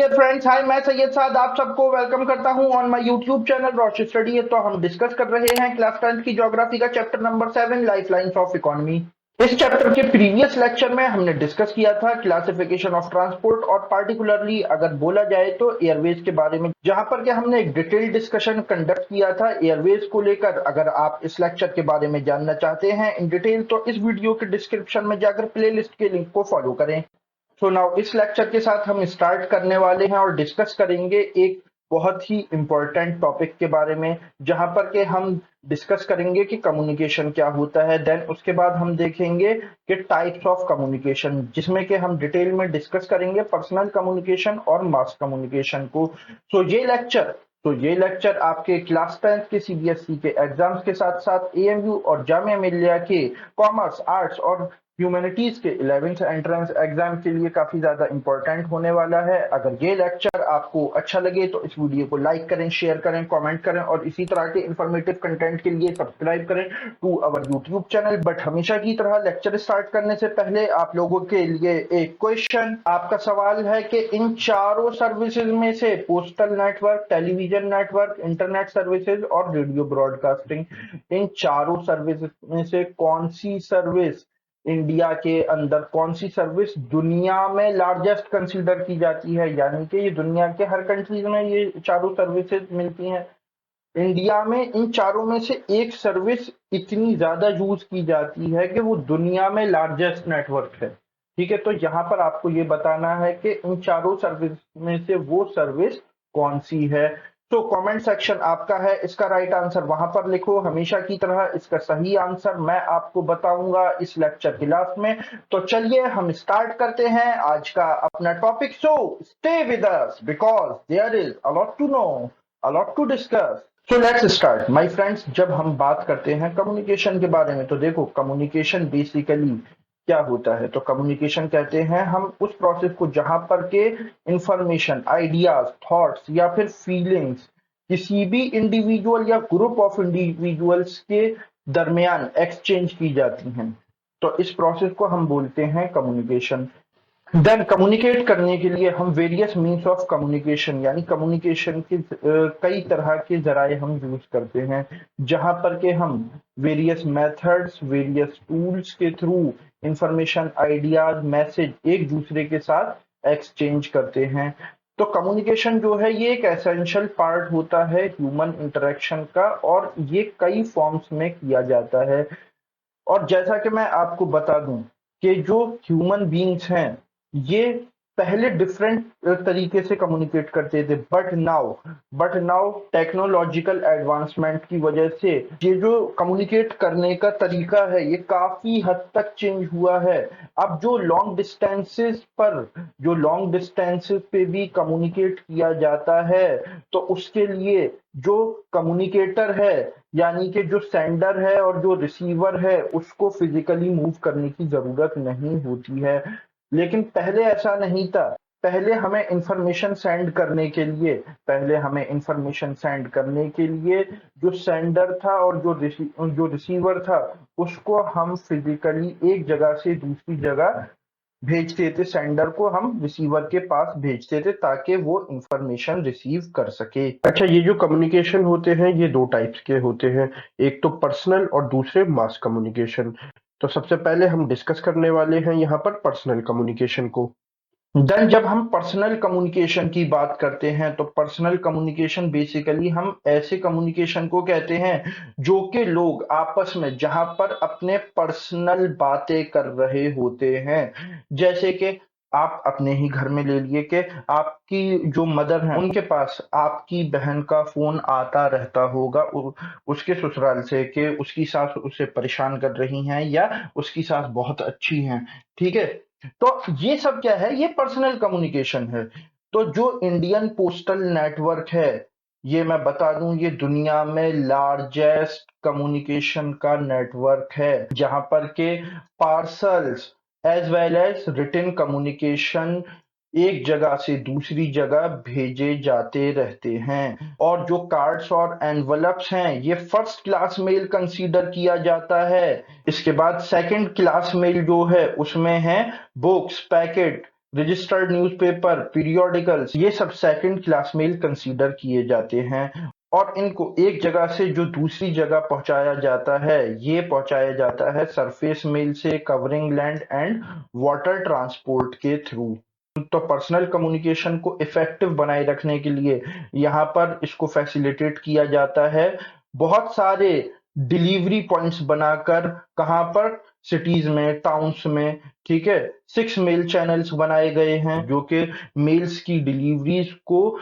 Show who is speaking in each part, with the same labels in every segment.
Speaker 1: Dear friends, हाय, मैं सैयद साद आप सबको वेलकम करता हूं on my YouTube channel Roshni study. तो हम डिस्कस कर रहे हैं क्लास 10 की ज्योग्राफी का chapter number 7 lifelines of economy. इस चैप्टर के प्रीवियस लेक्चर में हमने डिस्कस किया था क्लासिफिकेशन ऑफ ट्रांसपोर्ट और पार्टिकुलरली अगर बोला जाए तो एयरवेज के बारे में, जहां पर कि हमने एक डिटेल डिस्कशन कंडक्ट किया था एयरवेज को लेकर। अगर आप इस लेक्चर के बारे में जानना चाहते हैं इन डिटेल तो इस वीडियो के डिस्क्रिप्शन में जाकर प्लेलिस्ट के लिंक को फॉलो करें। सो नाउ इस लेक्चर के साथ हम स्टार्ट करने वाले हैं और डिस्कस करेंगे एक बहुत ही इंपॉर्टेंट टॉपिक के बारे में, जहां पर के हम डिस्कस करेंगे कि कम्युनिकेशन क्या होता है। देन उसके बाद हम देखेंगे कि टाइप्स ऑफ कम्युनिकेशन, जिसमें कि हम डिटेल में डिस्कस करेंगे पर्सनल कम्युनिकेशन और मास कम्युनिकेशन को। ये लेक्चर आपके क्लास 10 के सीबीएसई के एग्जाम्स के साथ साथ एएमयू और जामिया मिलिया के कॉमर्स, आर्ट्स और ह्यूमैनिटीज के 11th एंट्रेंस एग्जाम के लिए काफी ज्यादा इंपॉर्टेंट होने वाला है। अगर ये लेक्चर आपको अच्छा लगे तो इस वीडियो को लाइक करें, शेयर करें, कमेंट करें और इसी तरह के इंफॉर्मेटिव कंटेंट के लिए सब्सक्राइब करें to our YouTube channel. But हमेशा की तरह लेक्चर स्टार्ट करने से पहले आप लोगों के लिए एक क्वेश्चन, आपका सवाल है कि इन चारों सर्विसेज में से postal network, television network, internet services और रेडियो ब्रॉडकास्टिंग, इन चारों सर्विसेज में से कौन सी सर्विस इंडिया के अंदर, कौन सी सर्विस दुनिया में लार्जेस्ट कंसीडर की जाती है, यानी कि ये दुनिया के हर कंट्रीज में ये चारों सर्विसेज मिलती हैं। इंडिया में इन चारों में से एक सर्विस इतनी ज्यादा यूज की जाती है कि वो दुनिया में लार्जेस्ट नेटवर्क है। ठीक है, तो यहाँ पर आपको ये बताना है कि इन चारों सर्विस में से वो सर्विस कौन सी है। तो कमेंट सेक्शन आपका है, इसका राइट आंसर वहां पर लिखो। हमेशा की तरह इसका सही आंसर मैं आपको बताऊंगा इस लेक्चर के लास्ट में। तो चलिए हम स्टार्ट करते हैं आज का अपना topic. So stay with us because there is a lot to know, a lot to discuss. So let's start my friends. जब हम बात करते हैं कम्युनिकेशन के बारे में तो देखो, कम्युनिकेशन बेसिकली क्या होता है। तो कम्युनिकेशन कहते हैं हम उस प्रोसेस को जहां पर के इंफॉर्मेशन, आइडियाज, थॉट्स या फिर फीलिंग्स किसी भी इंडिविजुअल या ग्रुप ऑफ इंडिविजुअल्स के दरमियान एक्सचेंज की जाती हैं। तो इस प्रोसेस को हम बोलते हैं कम्युनिकेशन। देन कम्युनिकेट करने के लिए हम वेरियस मीन्स ऑफ कम्युनिकेशन, यानी कम्युनिकेशन के कई तरह के जराए हम यूज करते हैं, जहां पर के हम वेरियस मेथड्स, वेरियस टूल्स के थ्रू इंफॉर्मेशन, आइडियाज, मैसेज एक दूसरे के साथ एक्सचेंज करते हैं। तो कम्युनिकेशन जो है ये एक एसेंशियल पार्ट होता है ह्यूमन इंटरेक्शन का, और ये कई फॉर्म्स में किया जाता है। और जैसा कि मैं आपको बता दूं कि जो ह्यूमन बीइंग्स हैं ये पहले डिफरेंट तरीके से कम्युनिकेट करते थे, बट नाउ टेक्नोलॉजिकल एडवांसमेंट की वजह से ये जो कम्युनिकेट करने का तरीका है ये काफी हद तक चेंज हुआ है। अब जो लॉन्ग डिस्टेंसेस पे भी कम्युनिकेट किया जाता है तो उसके लिए जो कम्युनिकेटर है, यानी कि जो सेंडर है और जो रिसीवर है, उसको फिजिकली मूव करने की जरूरत नहीं होती है। लेकिन पहले ऐसा नहीं था। पहले हमें इंफॉर्मेशन सेंड करने के लिए जो सेंडर था और जो रिसीवर था उसको हम फिजिकली एक जगह से दूसरी जगह भेजते थे। सेंडर को हम रिसीवर के पास भेजते थे ताकि वो इंफॉर्मेशन रिसीव कर सके। अच्छा, ये जो कम्युनिकेशन होते हैं ये दो टाइप्स के होते हैं, एक तो पर्सनल और दूसरे मास कम्युनिकेशन। तो सबसे पहले हम डिस्कस करने वाले हैं यहाँ पर पर्सनल कम्युनिकेशन को। देन जब हम पर्सनल कम्युनिकेशन की बात करते हैं तो पर्सनल कम्युनिकेशन बेसिकली हम ऐसे कम्युनिकेशन को कहते हैं जो कि लोग आपस में जहां पर अपने पर्सनल बातें कर रहे होते हैं। जैसे कि आप अपने ही घर में ले लिए कि आपकी जो मदर हैं उनके पास आपकी बहन का फोन आता रहता होगा उसके ससुराल से कि उसकी सास उसे परेशान कर रही हैं या उसकी सास बहुत अच्छी हैं। ठीक है, तो ये सब क्या है, ये पर्सनल कम्युनिकेशन है। तो जो इंडियन पोस्टल नेटवर्क है ये मैं बता दूं ये दुनिया में लार्जेस्ट कम्युनिकेशन का नेटवर्क है, जहां पर के parcels as well as written communication एक जगह से दूसरी जगह भेजे जाते रहते हैं। और जो कार्ड्स और एनवलप्स हैं ये फर्स्ट क्लास मेल कंसीडर किया जाता है। इसके बाद सेकंड क्लास मेल जो है उसमें है books, packet, registered newspaper, periodicals, ये सब सेकंड क्लास मेल कंसीडर किए जाते हैं और इनको एक जगह से जो दूसरी जगह पहुंचाया जाता है, ये पहुंचाया जाता है सरफेस मेल से, covering land and water transport के थ्रू। तो पर्सनल कम्युनिकेशन को इफेक्टिव बनाए रखने के लिए यहाँ पर इसको फैसिलिटेट किया जाता है बहुत सारे डिलीवरी पॉइंट्स बनाकर। कहाँ पर? सिटीज में, टाउन्स में, ठीक है। 6 मेल चैनल्स बनाए गए हैं जो कि मेल्स की डिलीवरीज को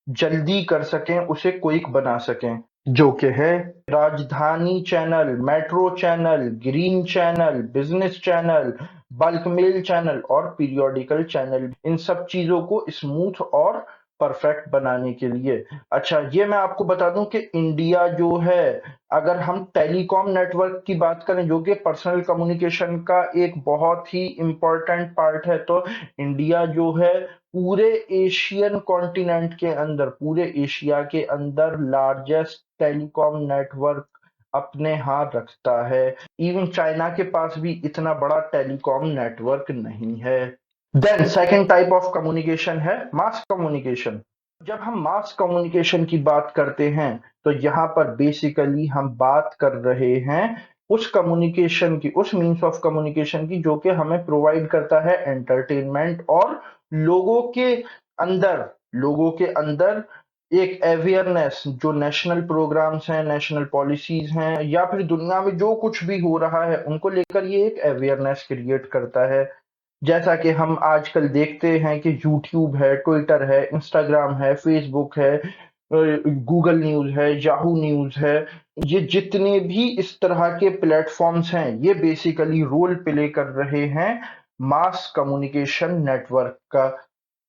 Speaker 1: जल्दी कर सकें, उसे क्विक बना सकें, जो कि है Rajdhani channel, metro channel, green channel, business channel, bulk mail channel और पीरियोडिकल चैनल। इन सब चीजों को स्मूथ और परफेक्ट बनाने के लिए। अच्छा, ये मैं आपको बता दूं कि इंडिया जो है, अगर हम टेलीकॉम नेटवर्क की बात करें जो कि पर्सनल कम्युनिकेशन का एक बहुत ही इंपॉर्टेंट पार्ट है, तो इंडिया जो है पूरे एशियन कॉन्टिनेंट के अंदर, पूरे एशिया के अंदर लार्जेस्ट टेलीकॉम नेटवर्क अपने हाथ रखता है। इवन चाइना के पास भी इतना बड़ा टेलीकॉम नेटवर्क नहीं है। Then second type of communication है मास कम्युनिकेशन। जब हम मास कम्युनिकेशन की बात करते हैं तो यहाँ पर बेसिकली हम बात कर रहे हैं उस कम्युनिकेशन की, उस मीन्स ऑफ कम्युनिकेशन की जो कि हमें प्रोवाइड करता है एंटरटेनमेंट और अंदर लोगों के अंदर एक अवेयरनेस, जो नेशनल प्रोग्राम्स हैं, नेशनल पॉलिसीज हैं या फिर दुनिया में जो कुछ भी हो रहा है उनको लेकर ये एक अवेयरनेस क्रिएट करता है। जैसा कि हम आजकल देखते हैं कि यूट्यूब है, ट्विटर है, इंस्टाग्राम है, फेसबुक है, गूगल न्यूज है, याहू न्यूज है, ये जितने भी इस तरह के प्लेटफॉर्म्स हैं ये बेसिकली रोल प्ले कर रहे हैं मास कम्युनिकेशन नेटवर्क का।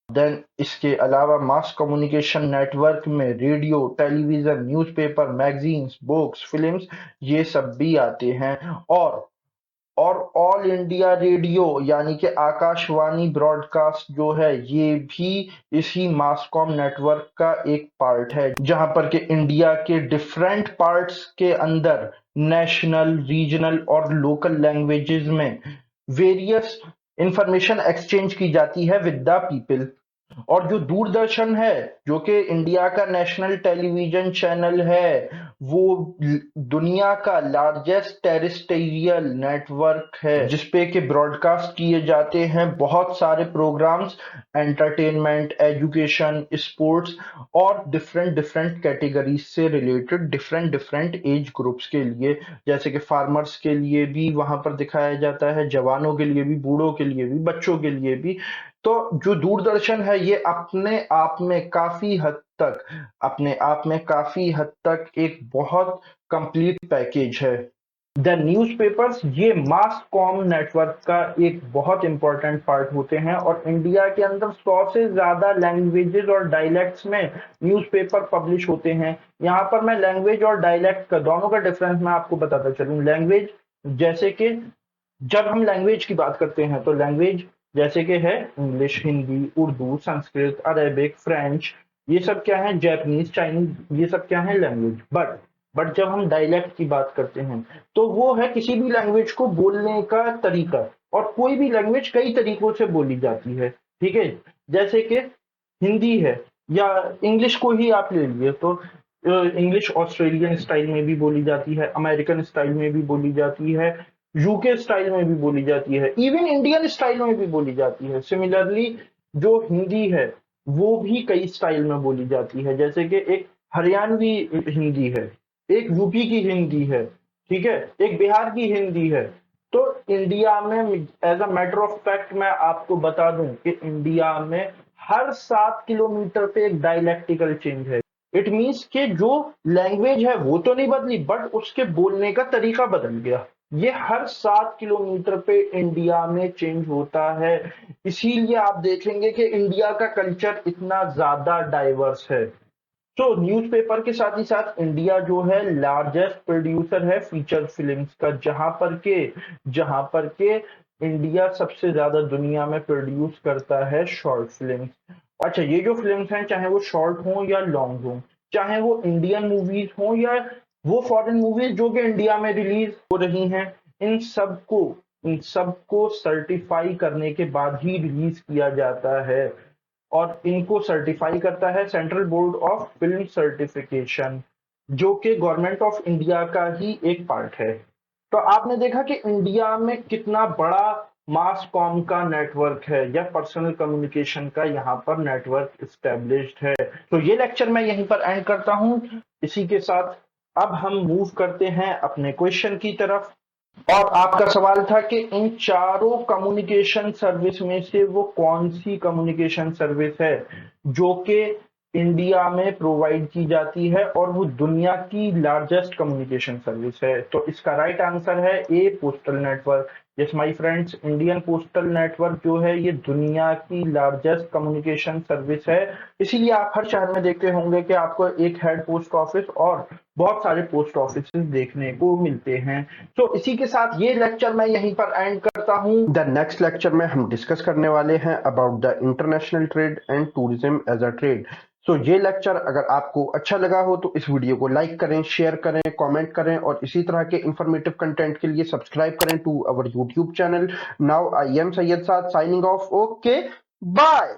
Speaker 1: देन इसके अलावा मास कम्युनिकेशन नेटवर्क में radio, television, newspaper, magazines, books, films, ये सब भी आते हैं। और ऑल इंडिया रेडियो यानी कि आकाशवाणी ब्रॉडकास्ट जो है ये भी इसी मासकॉम नेटवर्क का एक पार्ट है, जहां पर के इंडिया के डिफरेंट पार्ट्स के अंदर नेशनल, रीजनल और लोकल लैंग्वेजेस में वेरियस इंफॉर्मेशन एक्सचेंज की जाती है विद द पीपल। और जो दूरदर्शन है जो कि इंडिया का नेशनल टेलीविजन चैनल है, वो दुनिया का लार्जेस्ट टेरेस्ट्रियल नेटवर्क है जिसपे के ब्रॉडकास्ट किए जाते हैं बहुत सारे प्रोग्राम्स, एंटरटेनमेंट, एजुकेशन, स्पोर्ट्स और डिफरेंट डिफरेंट कैटेगरीज से related different different age groups के लिए। जैसे कि फार्मर्स के लिए भी वहां पर दिखाया जाता है, जवानों के लिए भी, बूढ़ों के लिए भी, बच्चों के लिए भी। तो जो दूरदर्शन है ये अपने आप में काफी हद तक एक बहुत कंप्लीट पैकेज है। द न्यूज़पेपर्स ये मास कॉम नेटवर्क का एक बहुत इंपॉर्टेंट पार्ट होते हैं और इंडिया के अंदर 100 से ज्यादा लैंग्वेजेस और डायलेक्ट्स में न्यूज़पेपर पब्लिश होते हैं। यहाँ पर मैं लैंग्वेज और डायलेक्ट का दोनों का डिफरेंस मैं आपको बताता चलूं। लैंग्वेज, जैसे कि जब हम लैंग्वेज की बात करते हैं तो लैंग्वेज जैसे कि है English, Hindi, Urdu, Sanskrit, Arabic, French, ये सब क्या है, जापानीज, चाइनीज, ये सब क्या है लैंग्वेज। बट जब हम डायलेक्ट की बात करते हैं तो वो है किसी भी लैंग्वेज को बोलने का तरीका, और कोई भी लैंग्वेज कई तरीकों से बोली जाती है, ठीक है। जैसे कि हिंदी है या इंग्लिश को ही आप ले लिए तो इंग्लिश ऑस्ट्रेलियन स्टाइल में भी बोली जाती है, अमेरिकन स्टाइल में भी बोली जाती है, यूके स्टाइल में भी बोली जाती है, इवन इंडियन स्टाइल में भी बोली जाती है। सिमिलरली जो हिंदी है वो भी कई स्टाइल में बोली जाती है, जैसे कि एक हरियाणवी हिंदी है, एक यूपी की हिंदी है, ठीक है, एक बिहार की हिंदी है। तो इंडिया में as a matter of fact मैं आपको बता दूं कि इंडिया में हर 7 किलोमीटर पे एक डायलेक्टिकल चेंज है। इट मीन्स कि जो लैंग्वेज है वो तो नहीं बदली बट उसके बोलने का तरीका बदल गया। ये हर 7 किलोमीटर पे इंडिया में चेंज होता है। इसीलिए आप देखेंगे कि इंडिया का कल्चर इतना ज्यादा डाइवर्स है। तो न्यूज़पेपर के साथ ही साथ इंडिया जो है लार्जेस्ट प्रोड्यूसर है फीचर फिल्म्स का, जहां पर के इंडिया सबसे ज्यादा दुनिया में प्रोड्यूस करता है शॉर्ट फिल्म्स। अच्छा, ये जो फिल्म्स हैं चाहे वो शॉर्ट हो या लॉन्ग हो, चाहे वो इंडियन मूवीज हो या वो फॉरेन मूवीज जो कि इंडिया में रिलीज हो रही हैं, इन सब को इन सबको सर्टिफाई करने के बाद ही रिलीज किया जाता है और इनको सर्टिफाई करता है central board of film certification, जो कि गवर्नमेंट ऑफ इंडिया का ही एक पार्ट है। तो आपने देखा कि इंडिया में कितना बड़ा मास कॉम का नेटवर्क है या पर्सनल कम्युनिकेशन का यहाँ पर नेटवर्क इस्टेब्लिश्ड है। तो ये लेक्चर मैं यहीं पर एंड करता हूँ। इसी के साथ अब हम मूव करते हैं अपने क्वेश्चन की तरफ। और आपका सवाल था कि इन चारों कम्युनिकेशन सर्विस में से वो कौन सी कम्युनिकेशन सर्विस है जो कि इंडिया में प्रोवाइड की जाती है और वो दुनिया की लार्जेस्ट कम्युनिकेशन सर्विस है। तो इसका राइट आंसर है A, postal network. Yes my friends, Indian postal network जो है ये दुनिया की लार्जेस्ट कम्युनिकेशन सर्विस है। इसीलिए आप हर शहर में देखते होंगे कि आपको एक हेड पोस्ट ऑफिस और बहुत सारे पोस्ट ऑफिस देखने को मिलते हैं। तो इसी के साथ ये लेक्चर मैं यहीं पर एंड करता हूँ। द नेक्स्ट लेक्चर में हम डिस्कस करने वाले हैं about the international trade and tourism as a trade. तो ये लेक्चर अगर आपको अच्छा लगा हो तो इस वीडियो को लाइक करें, शेयर करें, कमेंट करें और इसी तरह के इंफॉर्मेटिव कंटेंट के लिए सब्सक्राइब करें to our YouTube channel. Now I am Syed Saad signing off. Okay, bye.